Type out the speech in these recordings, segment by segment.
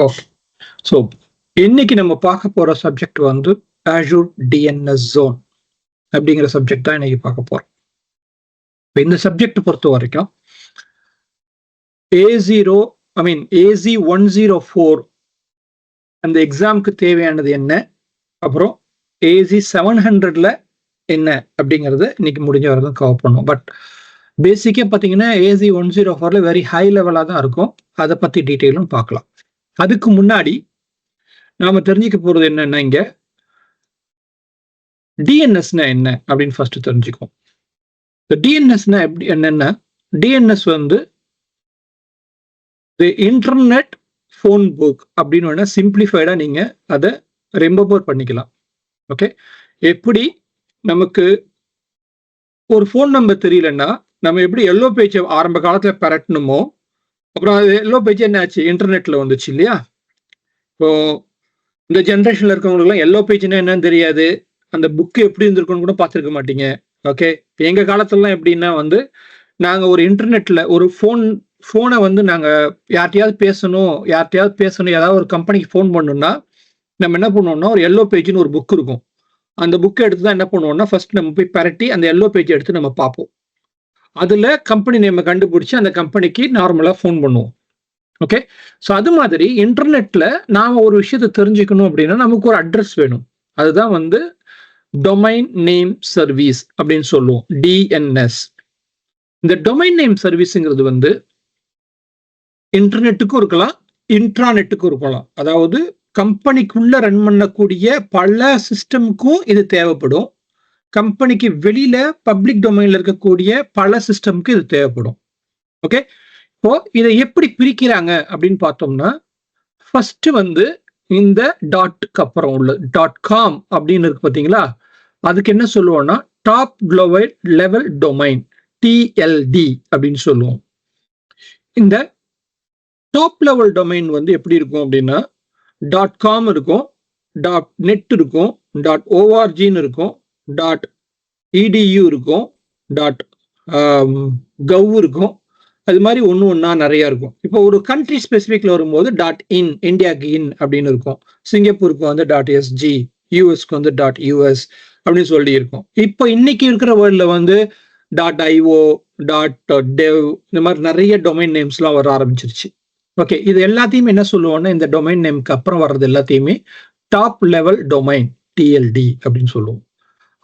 Okay. So இன்னைக்கு நம்ம பார்க்க போற சப்ஜெக்ட் வந்து Azure DNS Zone அப்படிங்கிற சப்ஜெக்ட் தான் இன்னைக்கு பார்க்க போறோம். இந்த சப்ஜெக்ட் பொறுத்த வரைக்கும் AZ104 அந்த எக்ஸாமுக்கு தேவையானது என்ன, அப்புறம் AZ700ல என்ன அப்படிங்கறத இன்னைக்கு முடிஞ்ச வரைக்கும் கவர் பண்ணுவோம். பட் பேசிக்கா பார்த்தீங்கன்னா AZ104ல வெரி ஹை லெவலா தான் இருக்கும். அதை பத்தி டீட்டெயிலும் பார்க்கலாம். அதுக்கு முன்னாடி நாம தெரிஞ்சுக்க போறது என்னன்னா, இங்க டிஎன்எஸ்னா என்ன அப்படின்னு ஃபர்ஸ்ட் தெரிஞ்சுக்குவோம். டிஎன்எஸ்னா எப்படி என்னன்னா, டிஎன்எஸ் வந்து இன்டர்நெட் ஃபோன் புக் அப்படின்னு சிம்பிளிஃபைடா நீங்க அதை ரிமெம்பர் பண்ணிக்கலாம். ஓகே, எப்படி நமக்கு ஒரு ஃபோன் நம்பர் தெரியலன்னா நம்ம எப்படி எல்லோ பேஜ் ஆரம்ப காலத்துல பெறட்டணுமோ, அப்புறம் அது எல்லோ பேஜ் என்ன ஆச்சு, இன்டர்நெட்ல வந்துச்சு இல்லையா. இப்போ இந்த ஜென்ரேஷன்ல இருக்கவங்களுக்குலாம் எல்லோ பேஜ்னா என்னன்னு தெரியாது, அந்த புக்கு எப்படி இருந்திருக்குன்னு கூட பார்த்துருக்க மாட்டீங்க. ஓகே, எங்க காலத்துலலாம் எப்படின்னா வந்து நாங்க ஒரு இன்டர்நெட்ல ஒரு ஃபோனை வந்து நாங்க யார்கிட்டயாவது பேசணும் ஏதாவது ஒரு கம்பெனிக்கு ஃபோன் பண்ணணும்னா நம்ம என்ன பண்ணுவோம்னா, ஒரு எல்லோ பேஜ்னு ஒரு புக் இருக்கும். அந்த புக்கை எடுத்து தான் என்ன பண்ணுவோம்னா, ஃபர்ஸ்ட் நம்ம போய் பெரட்டி அந்த எல்லோ பேஜ் எடுத்து நம்ம பார்ப்போம். அதுல கம்பெனி நேம் கண்டுபிடிச்சு அந்த கம்பெனிக்கு நார்மலா ஃபோன் பண்ணுவோம். ஓகே, ஸோ அது மாதிரி இன்டர்நெட்ல நாம ஒரு விஷயத்தை தெரிஞ்சுக்கணும் அப்படின்னா நமக்கு ஒரு அட்ரஸ் வேணும். அதுதான் வந்து டொமைன் நேம் சர்வீஸ் அப்படின்னு சொல்லுவோம், டிஎன்எஸ். இந்த டொமைன் நேம் சர்வீஸ்ங்கிறது வந்து இன்டர்நெட்டுக்கும் இருக்கலாம், இன்ட்ராநெட்டுக்கும் இருக்கலாம். அதாவது கம்பெனிக்குள்ள ரன் பண்ணக்கூடிய பல சிஸ்டமுக்கும் இது தேவைப்படும். கம்பெனிக்கு வெளியில பப்ளிக் டொமைன்ல இருக்கக்கூடிய பல சிஸ்டமுக்கு இது தேவைப்படும். ஓகே, இப்போ இதை எப்படி பிரிக்கிறாங்க அப்படின்னு பார்த்தோம்னா, ஃபர்ஸ்ட் வந்து இந்த டாட்க்கு அப்புறம் உள்ள .com அப்படின்னு இருக்கு பார்த்தீங்களா, அதுக்கு என்ன சொல்லுவோம்னா top global level domain, TLD அப்படின்னு சொல்லுவோம். இந்த டாப் லெவல் டொமைன் வந்து எப்படி இருக்கும் அப்படின்னா, .com இருக்கும், .net இருக்கும், .orgன்னு இருக்கும், .edu இருக்கும், .gov இருக்கும். அது மாதிரி ஒன்னா நிறைய இருக்கும். இப்போ ஒரு கண்ட்ரி ஸ்பெசிபிக்ல வரும்போது .in இந்தியாவுக்கு இன் அப்படின்னு இருக்கும், சிங்கப்பூருக்கு வந்து .sg, யூஎஸ்க்கு வந்து .us அப்படின்னு சொல்லி இருக்கும். இப்போ இன்னைக்கு இருக்கிற வேர்ல்ட்ல வந்து .io, .dev இந்த மாதிரி நிறைய டொமைன் நேம்ஸ்லாம் வர ஆரம்பிச்சிருச்சு. ஓகே, இது எல்லாத்தையுமே என்ன சொல்லுவோம்னா, இந்த டொமைன் நேம்க்கு அப்புறம் வர்றது எல்லாத்தையுமே டாப் லெவல் டொமைன், டிஎல்டி அப்படின்னு சொல்லுவோம்.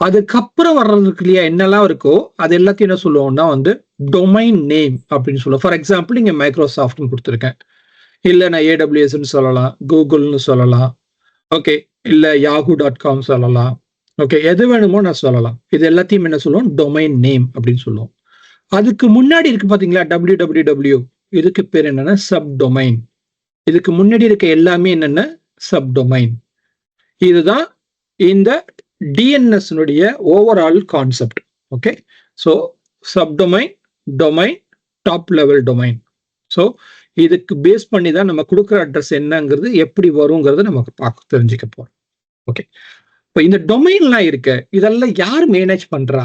அதுக்கப்புறம் வர்றதுக்கு இல்லையா என்னெல்லாம் இருக்கோ அது எல்லாத்தையும் என்ன சொல்லுவோம்னா வந்து டொமைன் நேம் அப்படின்னு சொல்லுவோம். ஃபார் எக்ஸாம்பிள் இங்க மைக்ரோசாஃப்ட்னு கொடுத்துருக்கேன், இல்லை நான் AWSன்னு சொல்லலாம், கூகுள்னு சொல்லலாம். ஓகே, இல்லை yahoo.com சொல்லலாம். ஓகே, எது வேணுமோ நான் சொல்லலாம். இது எல்லாத்தையும் என்ன சொல்லுவோம், டொமைன் நேம் அப்படின்னு சொல்லுவோம். அதுக்கு முன்னாடி இருக்கு பாத்தீங்களா www, இதுக்கு பேர் என்னன்னா சப் டொமைன். இதுக்கு முன்னாடி இருக்க எல்லாமே என்னென்ன, சப் டொமைன். இதுதான் இந்த DNS overall concept. Okay, so sub domain, domain, top level domain. So இதுக்கு பேஸ் பண்ணி தான் நம்ம கொடுக்குற அட்ரஸ் என்னங்கிறது எப்படி வருங்கிறத நமக்கு தெரிஞ்சுக்க போறோம். ஓகே, இப்போ இந்த டொமைன்லாம் இருக்க இதெல்லாம் யார் மேனேஜ் பண்றா,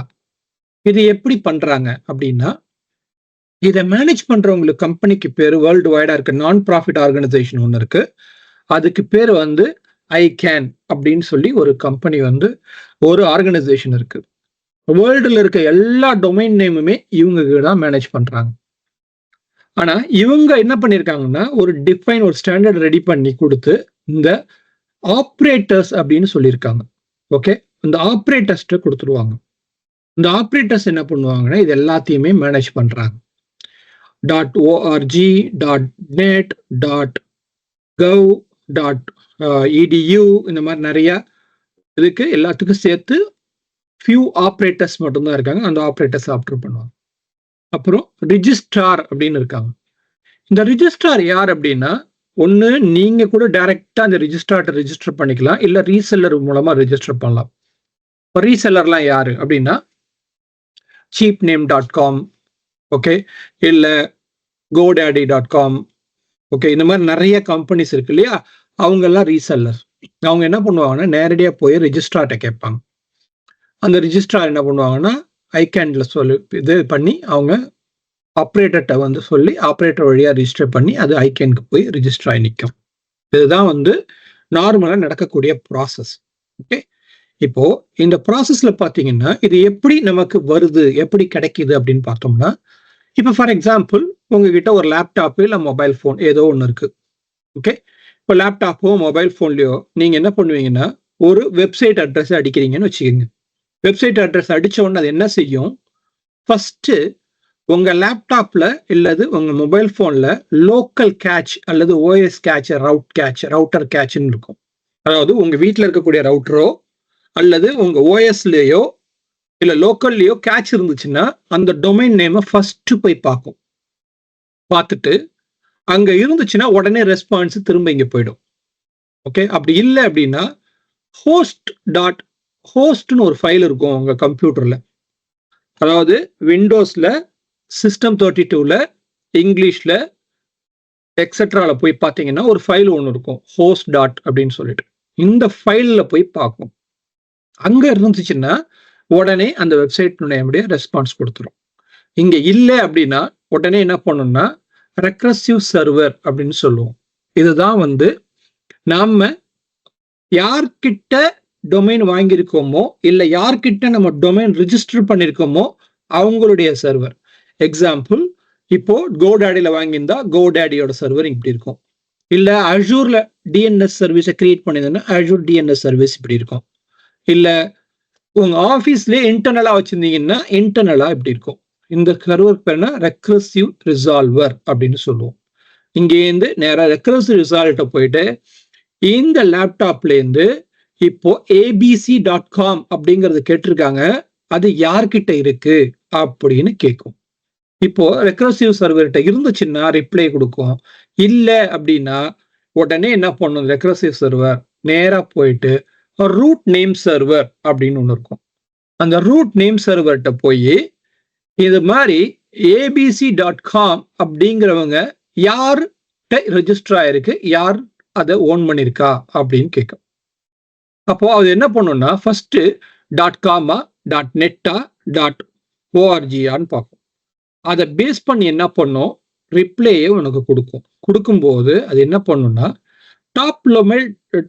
இது எப்படி பண்றாங்க அப்படின்னா, இதை மேனேஜ் பண்றவங்களுக்கு கம்பெனிக்கு பேரு வேர்ல்டு வைடா இருக்க நான் ப்ராஃபிட் ஆர்கனைசேஷன் ஒன்று இருக்கு. அதுக்கு பேர் வந்து ICANN அப்படின்னு சொல்லி ஒரு கம்பெனி வந்து ஒரு ஆர்கனைசேஷன் இருக்கு. வேர்ல்டுல இருக்க எல்லா டொமைன் நேமுமே இவங்க தான் மேனேஜ் பண்றாங்க. ஆனா இவங்க என்ன பண்ணிருக்காங்கன்னா, ஒரு ஸ்டாண்டர்ட் ரெடி பண்ணி கொடுத்து இந்த ஆப்ரேட்டர்ஸ் அப்படின்னு சொல்லியிருக்காங்க. ஓகே, இந்த ஆப்ரேட்டர்ஸ்ட்டு கொடுத்துருவாங்க. இந்த ஆப்ரேட்டர்ஸ் என்ன பண்ணுவாங்கன்னா, இது எல்லாத்தையுமே மேனேஜ் பண்றாங்க. .org, .net, .gov, .edu இந்த மாதிரி நிறைய இதுக்கு எல்லாத்துக்கும் சேர்த்து ஃபியூ ஆப்ரேட்டர்ஸ் மட்டும்தான் இருக்காங்க. அந்த ஆப்ரேட்டர்ஸ் ஆப்ரேட் பண்ணுவாங்க. அப்புறம் ரிஜிஸ்ட்ரார் அப்படின்னு இருக்காங்க. இந்த ரிஜிஸ்ட்ரார் யார் அப்படின்னா, ஒன்று நீங்க கூட டைரக்டா அந்த ரிஜிஸ்டர் பண்ணிக்கலாம், இல்லை ரீசெல்லர் மூலமா ரிஜிஸ்டர் பண்ணலாம். ரீசெல்லர்லாம் யாரு அப்படின்னா, cheapname.com, ஓகே, இல்லை godaddy.com, ஓகே, இந்த மாதிரி நிறைய கம்பெனிஸ் இருக்கு இல்லையா, அவங்க எல்லாம் ரீசெல்லர். அவங்க என்ன பண்ணுவாங்கன்னா, நேரடியாக போய் ரிஜிஸ்ட்ரார்ட்ட கேட்பாங்க. அந்த ரிஜிஸ்ட்ரார் என்ன பண்ணுவாங்கன்னா, ஐகேன்ல சொல்லி இது பண்ணி அவங்க ஆப்ரேட்டர்கிட்ட வந்து சொல்லி ஆப்ரேட்டர் வழியா ரிஜிஸ்டர் பண்ணி அது ஐகேனுக்கு போய் ரிஜிஸ்டர் ஆகி நிற்கும். இதுதான் வந்து நார்மலா நடக்கக்கூடிய ப்ராசஸ். ஓகே, இப்போ இந்த ப்ராசஸ்ல பாத்தீங்கன்னா இது எப்படி நமக்கு வருது, எப்படி கிடைக்குது அப்படின்னு பார்த்தோம்னா, இப்போ ஃபார் எக்ஸாம்பிள் உங்ககிட்ட ஒரு லேப்டாப் இல்ல மொபைல் ஃபோன் ஏதோ ஒன்று இருக்கு. ஓகே, இப்போ லேப்டாப்போ மொபைல் ஃபோன்லயோ நீங்க என்ன பண்ணுவீங்கன்னா, ஒரு வெப்சைட் அட்ரஸ் அடிக்கிறீங்கன்னு வச்சுக்கோங்க. வெப்சைட் அட்ரஸ் அடிச்ச உடனே அது என்ன செய்யும், ஃபர்ஸ்ட் உங்க லேப்டாப்ல இல்லது உங்க மொபைல் போன்ல லோக்கல் கேட்ச் அல்லது ஓஎஸ் கேட்ச், ரவுட்டர் கேட்ச்னு இருக்கும். அதாவது உங்க வீட்டில் இருக்கக்கூடிய ரவுட்டரோ அல்லது உங்க ஓஎஸ்லயோ இல்ல லோக்கல்லையோ கேட்ச் இருந்துச்சுன்னா அந்த டொமைன் நேமை ஃபர்ஸ்ட் போய் பார்க்கும். பார்த்துட்டு அங்க இருந்துச்சுன்னா உடனே ரெஸ்பான்ஸ் திரும்ப இங்க போயிடும். ஓகே, அப்படி இல்லை அப்படின்னா ஹோஸ்ட்னு ஒரு ஃபைல் இருக்கும் உங்க கம்ப்யூட்டர்ல. அதாவது விண்டோஸ்ல சிஸ்டம் 32ல இங்கிலீஷ்ல எக்ஸெட்ரால போய் பார்த்தீங்கன்னா ஒரு ஃபைல் ஒன்று இருக்கும், ஹோஸ்ட் டாட் அப்படின்னு சொல்லிட்டு. இந்த ஃபைல்ல போய் பார்க்கும். அங்க இருந்துச்சுன்னா உடனே அந்த வெப்சைட் ரெஸ்பான்ஸ் கொடுத்துரும். இங்க இல்லை அப்படின்னா உடனே என்ன பண்ணணும்னா ரெக்ரசிவ் சர்வர் அப்படின்னு சொல்லுவோம். இதுதான் வந்து நாம யார்கிட்ட டொமைன் வாங்கியிருக்கோமோ இல்ல யார்கிட்ட நம்ம டொமைன் ரிஜிஸ்டர் பண்ணிருக்கோமோ அவங்களுடைய சர்வர். எக்ஸாம்பிள், இப்போ கோடாடியில வாங்கியிருந்தா கோடாடியோட சர்வர் இப்படி இருக்கும். இல்ல அஜூர்ல டிஎன்எஸ் சர்வீஸை கிரியேட் பண்ணியிருந்தா அஜூர் டிஎன்எஸ் சர்வீஸ் இப்படி இருக்கும். இல்ல உங்க ஆபீஸ்லயே இன்டர்னலா வச்சிருந்தீங்கன்னா இன்டர்னலா இப்படி இருக்கும். இந்த சர்வர் பேர்னா ரெக்ரசிவ் ரிசால்வர் அப்படின்னு சொல்லுவோம். இங்கேருந்து நேரா ரெக்ரசிவ் ரிசால்ட்ட போயிட்டு இந்த லேப்டாப்ல இருந்து இப்போ abc.com அப்படிங்கறது கேட்டிருக்காங்க, அது யார்கிட்ட இருக்கு அப்படின்னு கேட்கும். இப்போ ரெக்ரசிவ் சர்வர்கிட்ட இருந்துச்சுன்னா ரிப்ளை கொடுக்கும். இல்ல அப்படின்னா உடனே என்ன பண்ணும், ரெக்ரசிவ் சர்வர் நேரா போயிட்டு ரூட் நேம் சர்வர் அப்படின்னு ஒன்று இருக்கும். அந்த ரூட் நேம் சர்வர்கிட்ட போய் இது மாதிரி abc.com அப்படிங்கிறவங்க யார்கிட்ட ரெஜிஸ்டர் ஆயிருக்கு, யார் அதை ஓன் பண்ணிருக்கா அப்படின்னு கேட்கும். அப்போ அது என்ன பண்ணும்னா ஃபர்ஸ்ட் .com .net .org பார்க்கும். அதை பேஸ் பண்ணி என்ன பண்ணும், ரிப்ளையே உனக்கு கொடுக்கும். கொடுக்கும்போது அது என்ன பண்ணும்னா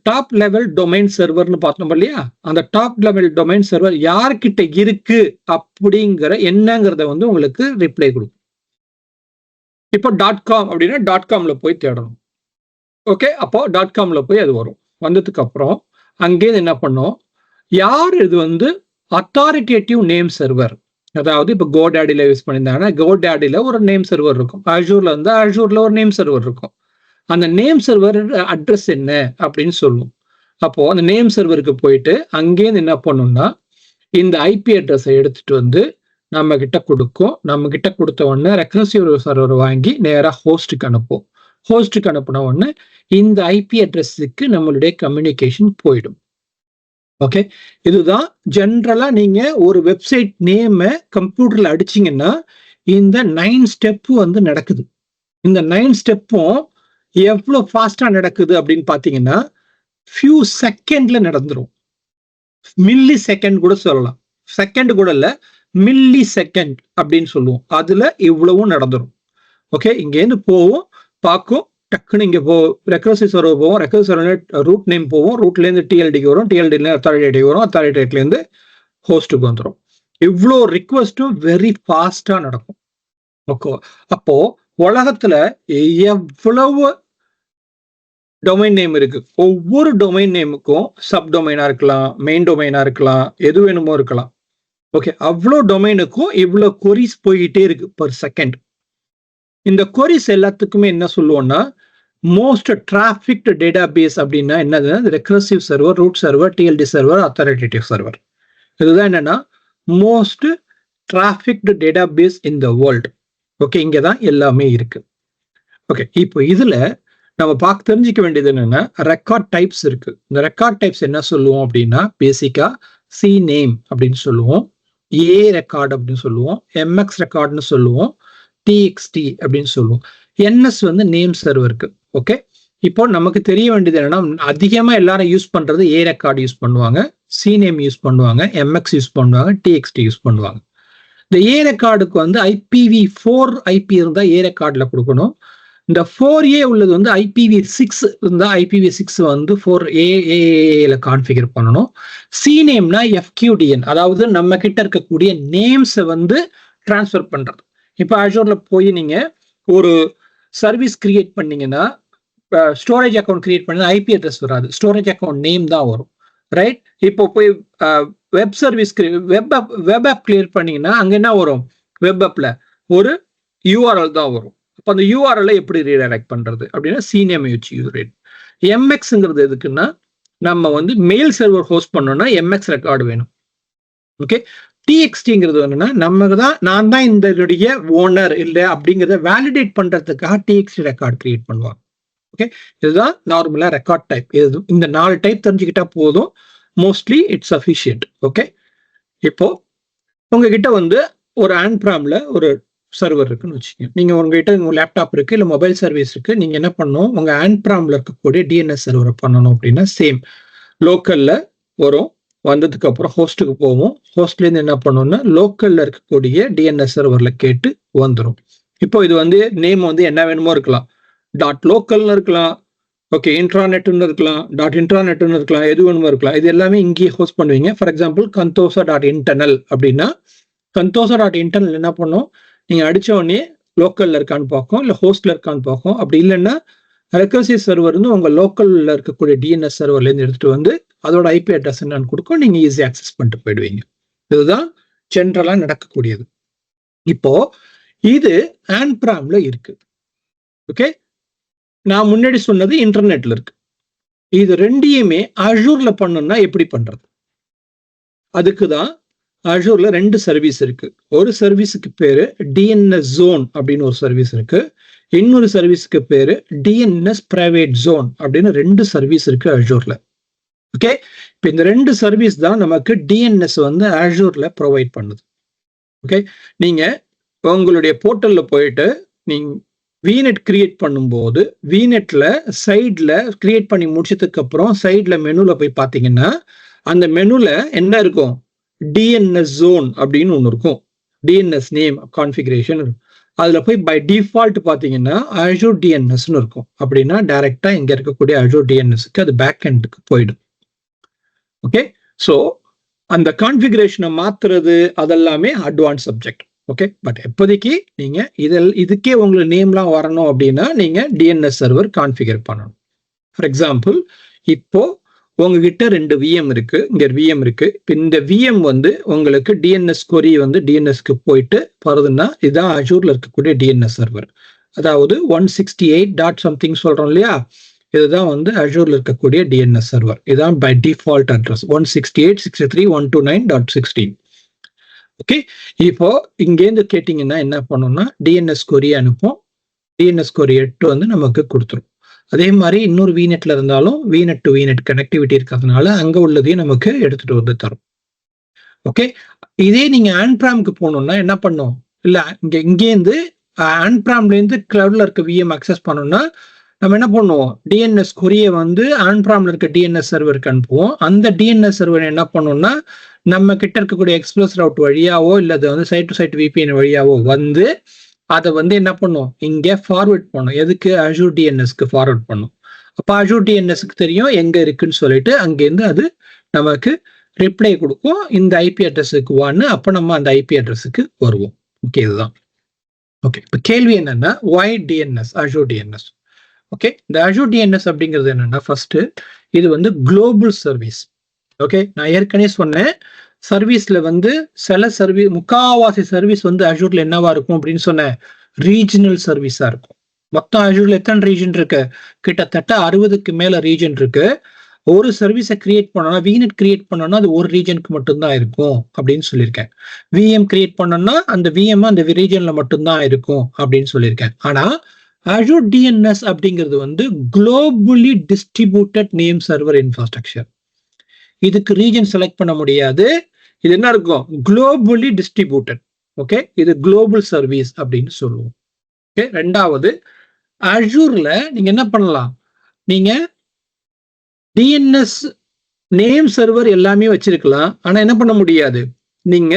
டாப் லெவல் டொமைன் சர்வர்னு பார்த்தோம் இல்லையா, அந்த டாப் லெவல் டொமைன் சர்வர் யார்கிட்ட இருக்கு அப்படிங்கிற என்னங்கிறத வந்து உங்களுக்கு ரிப்ளை கொடுக்கும். இப்போ .com அப்படின்னா .comல போய் தேடணும். ஓகே, அப்போ .comல போய் அது வரும். வந்ததுக்கு அப்புறம் அங்கே என்ன பண்ணும், யார் இது வந்து அத்தாரிட்டேட்டிவ் நேம் சர்வர். அதாவது இப்போ கோடாடியில யூஸ் பண்ணியிருந்தாங்கன்னா கோடாடியில ஒரு நேம் சர்வர் இருக்கும், அஜூர்ல இருந்தா அஜூர்ல ஒரு நேம் சர்வர் இருக்கும். அந்த நேம் சர்வர் அட்ரஸ் என்ன அப்படின்னு சொல்லும். அப்போ அந்த நேம் சர்வருக்கு போயிட்டு அங்கேருந்து என்ன பண்ணும்னா இந்த ஐபி அட்ரஸை எடுத்துட்டு வந்து நம்ம கிட்ட கொடுக்கும். நம்ம கிட்ட கொடுத்த உடனே ரெக்ரசிவ் சர்வர் வாங்கி நேரா ஹோஸ்டுக்கு அனுப்பும். ஹோஸ்டுக்கு அனுப்பின உடனே இந்த ஐபி அட்ரஸுக்கு நம்மளுடைய கம்யூனிகேஷன் போயிடும். ஓகே, இதுதான் ஜென்ரலா நீங்க ஒரு வெப்சைட் நேம கம்ப்யூட்டர்ல அடிச்சீங்கன்னா இந்த 9 ஸ்டெப் வந்து நடக்குது. இந்த 9 ஸ்டெப்பும் எவ்வளவு ஃபாஸ்டா நடக்குது அப்படின்னு பாத்தீங்கன்னா ஃபியூ செகண்ட்ல நடந்துரும். மில்லி செகண்ட் கூட சொல்லலாம், செகண்ட் கூட இல்ல, மில்லி செகண்ட் அப்படின்னு சொல்லுவோம். அதுல இவ்வளவும் நடந்துரும். ஓகே, இங்கேருந்து போவோம், பார்க்கும், டக்குன்னு இங்க ரெக்ரசிவ் சர்வர் போவோம், ரெக்ரசிவ் சர்வர் ரூட் நேம் போவோம், ரூட்ல இருந்து டிஎல்டிக்கு வரும், டிஎல்டில அத்தாரிட்டி வரும், அத்தாரிட்டில இருந்து ஹோஸ்டுக்கு வந்துடும். இவ்வளோ ரிக்வெஸ்டும் வெரி ஃபாஸ்டா நடக்கும். ஓகே, அப்போ உலகத்துல எவ்வளவு டொமைன் நேம் இருக்கு, ஒவ்வொரு டொமைன் நேமுக்கும் சப் டொமைனா இருக்கலாம், மெயின் டொமைனா இருக்கலாம், எது வேணுமோ இருக்கலாம். ஓகே, அவ்வளோ டொமைனுக்கும் இவ்வளோ கொரிஸ் போய்கிட்டே இருக்கு பர் செகண்ட். இந்த கொரிஸ் எல்லாத்துக்குமே என்ன சொல்லுவோம்னா மோஸ்ட் டிராஃபிக்டு டேட்டா பேஸ் அப்படின்னா என்னது, recursive server, root server, TLD server, authoritative server. இதுதான் என்னன்னா most trafficked data base in the world. Okay, இங்கே தான் எல்லாமே இருக்கு. ஓகே, இப்போ இதுல நம்ம தெரிஞ்சுக்க வேண்டியது என்னன்னா ரெக்கார்ட் டைப்ஸ் இருக்கு. இந்த ரெக்கார்ட் டைப்ஸ் என்ன சொல்லுவோம் அப்படின்னா பேசிக்கா சி நேம் அப்படின்னு சொல்லுவோம், ஏ ரெக்கார்ட் அப்படின்னு சொல்லுவோம், எம்எக்ஸ் ரெக்கார்ட்னு சொல்லுவோம், டிஎக்ஸ்டி அப்படின்னு சொல்லுவோம். என்எஸ் வந்து நேம் சர்வருக்கு. ஓகே, இப்போ நமக்கு தெரிய வேண்டியது என்னன்னா அதிகமா எல்லாரும் யூஸ் பண்றது ஏ ரெக்கார்டு யூஸ் பண்ணுவாங்க, சி நேம் யூஸ் பண்ணுவாங்க, எம்எக்ஸ் யூஸ் பண்ணுவாங்க, டிஎக்ஸ்டி யூஸ் பண்ணுவாங்க. இந்த ஏ ரெக்கார்டுக்கு வந்து IPv4 ஐபி இருந்தா ஏ ரெக்கார்ட்ல கொடுக்கணும். இந்த 4A உள்ளது வந்து IPv6 இருந்தா IPv6 வந்து 4A கான்ஃபிகர் பண்ணணும். CNAMனா FQDN, அதாவது நம்ம கிட்ட இருக்கக்கூடிய நேம்ஸை வந்து டிரான்ஸ்ஃபர் பண்றது. இப்போ அஷூர்ல போய் நீங்க ஒரு சர்வீஸ் கிரியேட் பண்ணீங்கன்னா, ஸ்டோரேஜ் அக்கௌண்ட் கிரியேட் பண்ணி ஐபி அட்ரஸ் வராது, ஸ்டோரேஜ் அக்கௌண்ட் நேம் தான் வரும், ரைட்? இப்போ போய் web service web app create பண்ணீங்கன்னா அங்க என்ன வரும்? வெப் ஆப்ல ஒரு URL தான் வரும். அப்போ அந்த URL எப்படி ரீடைரக்ட் பண்றது அப்படின்னா CNAME வச்சு யூஸ். MXங்கிறது எதுக்குன்னா, நம்ம வந்து மெயில் சர்வர் ஹோஸ்ட் பண்ணோம்னா MX ரெக்கார்டு வேணும். ஓகே. TXTங்கிறது என்னன்னா, நான் தான் இந்த ஓனர் இல்லை அப்படிங்கிறத வேலிடேட் பண்றதுக்காக TXT ரெக்கார்டு கிரியேட் பண்ணுவாங்க. ஓகே, இதுதான் நார்மலா ரெக்கார்ட் டைப். இந்த 4 டைப் தெரிஞ்சுக்கிட்டா போதும், மோஸ்ட்லி இட்ஸ் சஃபிஷியன்ட். ஓகே, இப்போ உங்ககிட்ட வந்து ஒரு ஆன்பிராம்ல ஒரு சர்வர் இருக்குன்னு வச்சுக்கோங்க. நீங்க உங்ககிட்ட உங்க லேப்டாப் இருக்கு, இல்ல மொபைல் சர்வீஸ் இருக்கு. நீங்க என்ன பண்ணணும், உங்க ஆன்பிராம்ல இருக்கக்கூடிய DNS சர்வரை பண்ணணும் அப்படின்னா சேம் லோக்கல்ல வரும். வந்ததுக்கு அப்புறம் ஹோஸ்ட்டுக்கு போவோம். ஹோஸ்ட்ல இருந்து என்ன பண்ணணும்னா லோக்கல்ல இருக்கக்கூடிய DNS சர்வர்ல கேட்டு வந்துடும். இப்போ இது வந்து நேம் வந்து என்ன வேணுமோ இருக்கலாம், .localன்னு இருக்கலாம், ஓகே, இன்ட்ராநெட்னு இருக்கலாம், .intranet இருக்கலாம், எது வேணுமோ இருக்கலாம். இது எல்லாமே இங்கேயே ஹோஸ்ட் பண்ணுவீங்க. ஃபார் எக்ஸாம்பிள் Kanthosa.internal அப்படின்னா Kanthosa.internal என்ன பண்ணும், நீங்க அடிச்ச உடனே லோக்கல்ல இருக்கான்னு பார்க்கும், இல்லை ஹோஸ்ட்ல இருக்கான்னு பார்க்கும். அப்படி இல்லைன்னா ரெக்கர்சிவ் சர்வர் வந்து உங்க லோக்கல்ல இருக்கக்கூடிய DNS சர்வர்ல இருந்து எடுத்துட்டு வந்து அதோட ஐபி அட்ரஸ் என்னன்னு கொடுக்கும், நீங்க ஈஸி ஆக்சஸ் பண்ணிட்டு போயிடுவீங்க. இதுதான் ஜென்ரலா நடக்கக்கூடியது. இப்போ இது ஆன்பிராம்ல இருக்கு. ஓகே, நான் முன்னாடி சொன்னது இன்டர்நெட்ல இருக்கு. இது ரெண்டையுமே அஷூர்ல பண்ணணும்னா எப்படி பண்றது? அதுக்குதான் அஷூர்ல 2 சர்வீஸ் இருக்கு. ஒரு சர்வீஸுக்கு பேரு DNS Zone அப்படின்னு ஒரு சர்வீஸ் இருக்கு. இன்னொரு சர்வீஸுக்கு பேரு DNS Private Zone அப்படின்னு 2 சர்வீஸ் இருக்கு அஷூர்ல. ஓகே, இப்போ இந்த 2 சர்வீஸ் தான் நமக்கு DNS வந்து அஷூர்ல ப்ரொவைட் பண்ணுது. ஓகே, நீங்க உங்களுடைய போர்ட்டல்ல போயிட்டு நீங்க VNet கிரியேட் பண்ணும்போது VNetல சைட்ல கிரியேட் பண்ணி முடிச்சதுக்கு அப்புறம் சைட்ல மெனுல போய் பார்த்தீங்கன்னா அந்த மெனுல என்ன இருக்கும், DNS Zone அப்படின்னு ஒன்று இருக்கும். DNS name configuration. அதுல போய் பை டிஃபால்ட் பார்த்தீங்கன்னா Azure DNSன்னு இருக்கும். அப்படின்னா டைரக்டா இங்க இருக்கக்கூடிய Azure DNSக்கு அது பேக் எண்டுக்கு போயிடும். ஓகே, ஸோ அந்த கான்ஃபிகரேஷனை மாத்துறது அதெல்லாமே அட்வான்ஸ் சப்ஜெக்ட். ஓகே, பட் இப்போதைக்கு நீங்க இதுக்கே உங்களுக்கு நேம்லாம் வரணும் அப்படின்னா நீங்க DNS சர்வர் கான்ஃபிகர் பண்ணணும். ஃபார் எக்ஸாம்பிள், இப்போ உங்ககிட்ட 2 VM இருக்கு, இங்க VM இருக்கு. இந்த VM வந்து உங்களுக்கு DNS கொரி வந்து DNSக்கு போயிட்டு வருதுன்னா இதுதான் அஷூர்ல இருக்கக்கூடிய DNS சர்வர். அதாவது 168. something சொல்றோம் இல்லையா, இதுதான் வந்து அஷூர்ல இருக்கக்கூடிய DNS சர்வர். இதுதான் பை டிஃபால்ட் அட்ரஸ் 168.163.129.16. ஓகே, இப்போ இங்கேருந்து கேட்டீங்கன்னா என்ன பண்ணணும்னா DNS கொரி அனுப்பும். DNS கொரி 8 வந்து நமக்கு கொடுத்துரும். அதே மாதிரி இன்னொரு VNetல இருந்தாலும் VNet to VNet கனெக்டிவிட்டி இருக்கிறதுனால அங்க உள்ளதையும் நமக்கு எடுத்துட்டு வந்து தரும். ஓகே, இதே நீங்க ஆன்பிராம்க்கு போகணும்னா என்ன பண்ணும், இல்ல இங்கேருந்து ஆன்பிராம்ல இருந்து கிளவுட்ல இருக்க VM அக்சஸ் பண்ணணும்னா நம்ம என்ன பண்ணுவோம், DNS கொரியை வந்து ஆன்பிராம்ல இருக்க DNS சர்வருக்கு அனுப்புவோம். அந்த DNS சர்வர் என்ன பண்ணோம்னா நம்ம கிட்ட இருக்கக்கூடிய எக்ஸ்பிரஸ் ரவுட் வழியாவோ இல்ல அது வந்து சைட் டு சைட் VPN வழியாவோ வந்து அதை வந்து என்ன பண்ணும், இங்கே ஃபார்வர்ட் பண்ணும். எதுக்கு, Azure DNSக்கு ஃபார்வர்ட் பண்ணும். அப்போ Azure DNSக்கு தெரியும் எங்க இருக்குன்னு சொல்லிட்டு அங்கேருந்து அது நமக்கு ரிப்ளை கொடுக்கும், இந்த ஐபி அட்ரஸுக்கு வான்னு. அப்போ நம்ம அந்த ஐபி அட்ரஸுக்கு வருவோம். ஓகே, இதுதான். ஓகே, இப்போ கேள்வி என்னன்னா, why DNS, Azure DNS? Okay, இந்த Azure DNS அப்படிங்கிறது என்னன்னா, ஃபர்ஸ்ட் இது வந்து குளோபல் சர்வீஸ். ஓகே, நான் ஏற்கனவே சொன்னேன், சர்வீஸ்ல வந்து சில சர்வீஸ், முக்காவாசி சர்வீஸ் வந்து அஷூர்ல என்னவா இருக்கும் அப்படின்னு சொன்னேன், ரீஜனல் சர்வீஸா இருக்கும். மொத்தம் அஷூர்ல எத்தனை ரீஜன் இருக்கு, கிட்டத்தட்ட 60க்கு மேல ரீஜன் இருக்கு. ஒரு சர்வீஸை கிரியேட் பண்ணோம்னா, VNet கிரியேட் பண்ணோம்னா அது ஒரு ரீஜனுக்கு மட்டும்தான் இருக்கும் அப்படின்னு சொல்லியிருக்கேன். VM கிரியேட் பண்ணோம்னா அந்த VM அந்த ரீஜன்ல மட்டும்தான் இருக்கும் அப்படின்னு சொல்லியிருக்கேன். ஆனா Azure DNS அப்படிங்கிறது வந்து globally distributed name server infrastructure. இதுக்கு ரீஜன் செலக்ட் பண்ண முடியாது. இது என்ன இருக்கும், குளோபலி டிஸ்ட்ரிபியூட்டட். ஓகே, இது குளோபல் சர்வீஸ் அப்படின்னு சொல்லுவோம். ஓகே, ரெண்டாவது அஷூர்ல நீங்க என்ன பண்ணலாம், நீங்க DNS நேம் சர்வர் எல்லாமே வச்சிருக்கலாம். ஆனா என்ன பண்ண முடியாது, நீங்க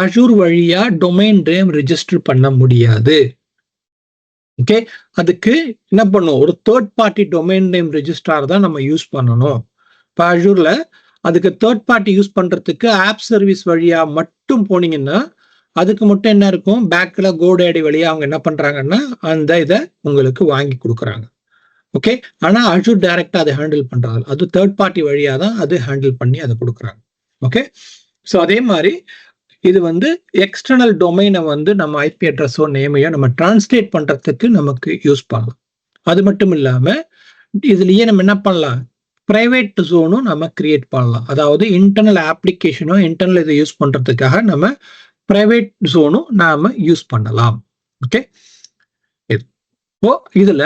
அஷூர் வழியா டொமைன் நேம் ரெஜிஸ்டர் பண்ண முடியாது. ஓகே, அதுக்கு என்ன பண்ணும், ஒரு third party domain name registrar தான் நம்ம யூஸ் பண்ணணும். இப்போ அஜூர்ல அதுக்கு தேர்ட் பார்ட்டி யூஸ் பண்றதுக்கு ஆப் சர்வீஸ் வழியா மட்டும் போனீங்கன்னா அதுக்கு மட்டும் என்ன இருக்கும், பேக்ல கோடேடி வழியா அவங்க என்ன பண்றாங்கன்னா அந்த இதை உங்களுக்கு வாங்கி கொடுக்குறாங்க. ஓகே, ஆனா அஜூர் டைரக்டா அதை ஹேண்டில் பண்றது, அது தேர்ட் பார்ட்டி வழியா தான் அது ஹேண்டில் பண்ணி அதை கொடுக்குறாங்க. ஓகே, ஸோ அதே மாதிரி இது எக்ஸ்டர்னல் டொமைனை நம்ம ஐபி அட்ரஸோ நேமையோ நம்ம டிரான்ஸ்லேட் பண்றதுக்கு நமக்கு யூஸ் பண்ணலாம். அது மட்டும் இல்லாம இதுலயே நம்ம என்ன பண்ணலாம், பிரைவேட் ஜோனும் நம்ம கிரியேட் பண்ணலாம். அதாவது இன்டர்னல் அப்ளிகேஷனோ இன்டர்னல் இதை யூஸ் பண்றதுக்காக நம்ம பிரைவேட் ஜோனும் நாம யூஸ் பண்ணலாம். ஓகே, இப்போ இதுல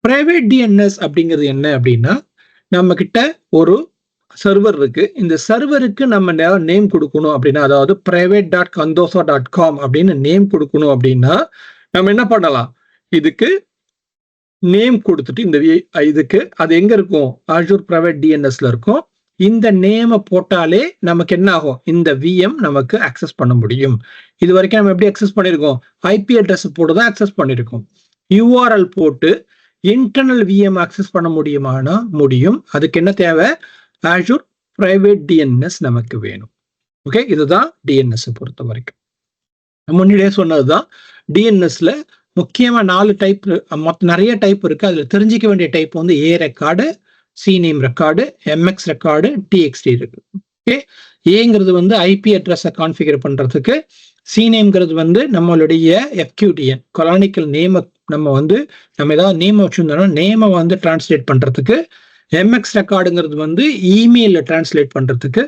பிரைவேட் டிஎன்எஸ் அப்படிங்கிறது என்ன அப்படின்னா, நம்ம கிட்ட ஒரு சர்வர் இருக்கு. இந்த சர்வருக்கு நம்ம நேம் கொடுக்கணும் அப்படின்னா, அதாவது private.condosa.com அப்படின்னு நேம் கொடுக்கணும் அப்படின்னா நம்ம என்ன பண்ணலாம், இதுக்கு நேம் கொடுத்துட்டு இந்த இதுக்கு அது எங்க இருக்கும், அஜூர் பிரைவேட் டிஎன்எஸ்ல இருக்கும். இந்த நேமை போட்டாலே நமக்கு என்ன ஆகும், இந்த விஎம் நமக்கு அக்சஸ் பண்ண முடியும். இது வரைக்கும் நம்ம எப்படி அக்சஸ் பண்ணிருக்கோம், ஐபி அட்ரஸ் போட்டு தான் அக்சஸ் பண்ணிருக்கோம். யூஆர்எல் போட்டு இன்டர்னல் விஎம் அக்சஸ் பண்ண முடியுமானா முடியும். அதுக்கு என்ன தேவை, அஜூர் பிரைவேட் டிஎன்எஸ் நமக்கு வேணும். ஓகே, இதுதான் டிஎன்எஸ் பொறுத்த வரைக்கும். முன்னாடியே சொன்னதுதான், டிஎன்எஸ்ல முக்கியமா 4 டைப், நிறைய டைப் இருக்கு. அதுல தெரிஞ்சிக்க வேண்டிய type A record, C name record, MX record, TXT இருக்கு. ஓகே, ஏங்கிறது ஐபி அட்ரஸை கான்ஃபிகர் பண்றதுக்கு, சி நேம்ங்கிறது நம்மளுடைய எஃப்கியூடிஎன் கொலானிக்கல் நேம நம்ம ஏதாவது நேம் வச்சிருந்தோம்னா நேமை டிரான்ஸ்லேட் பண்றதுக்கு, எம்எக்ஸ் ரெக்கார்டுங்கிறது இமெயில டிரான்ஸ்லேட் பண்றதுக்கு,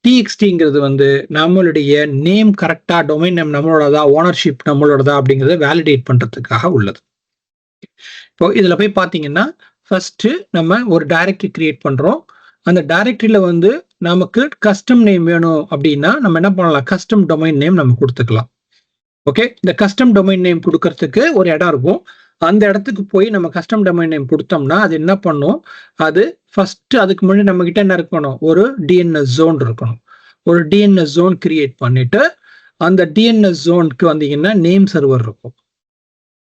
டிஎக்ஸ்டிங்கிறது நம்மளுடைய நேம் கரெக்டா, டொமைன் நேம் நம்மளோடதா, ஓனர்ஷிப் நம்மளோடதா அப்படிங்கிறத வேலிடேட் பண்றதுக்காக உள்ளது. இப்போ இதுல போய் பாத்தீங்கன்னா ஃபர்ஸ்ட் நம்ம ஒரு டைரக்டரி கிரியேட் பண்றோம். அந்த டைரக்டரியில நமக்கு கஸ்டம் நேம் வேணும் அப்படின்னா நம்ம என்ன பண்ணலாம், கஸ்டம் டொமைன் நேம் நம்ம கொடுத்துக்கலாம். ஓகே, இந்த கஸ்டம் டொமைன் நேம் கொடுக்கறதுக்கு ஒரு இடம் இருக்கும். அந்த இடத்துக்கு போய் நம்ம கஸ்டம் டொமைன் நேம் கொடுத்தோம்னா அது என்ன பண்ணும், அது ஃபர்ஸ்ட் அதுக்கு முன்னாடி நம்ம கிட்ட என்ன இருக்கணும், ஒரு டிஎன்எஸ் ஜோன் இருக்கணும். ஒரு டிஎன்எஸ் ஜோன் கிரியேட் பண்ணிட்டு அந்த டிஎன்எஸ் ஜோனுக்கு வந்தீங்கன்னா நேம் சர்வர் இருக்கும்.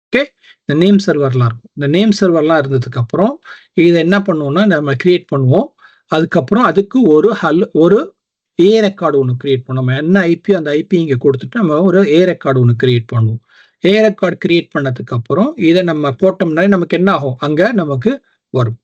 ஓகே, இந்த நேம் சர்வர்லாம் இருக்கும். இந்த நேம் சர்வர்லாம் இருந்ததுக்கு அப்புறம் இதை என்ன பண்ணுவோம்னா நம்ம கிரியேட் பண்ணுவோம். அதுக்கப்புறம் அதுக்கு ஒரு ஏ ரெக்கார்டு ஒன்று கிரியேட் பண்ணுவோம். நம்ம என்ன ஐபி அந்த ஐபி இங்கே கொடுத்துட்டு நம்ம ஒரு ஏ ரெக்கார்டு ஒன்று கிரியேட் பண்ணுவோம். ஏ ரெக்கார்டு கிரியேட் பண்ணதுக்கு அப்புறம் இதை நம்ம போட்டோம்னா நமக்கு என்ன ஆகும், அங்க நமக்கு வரும்.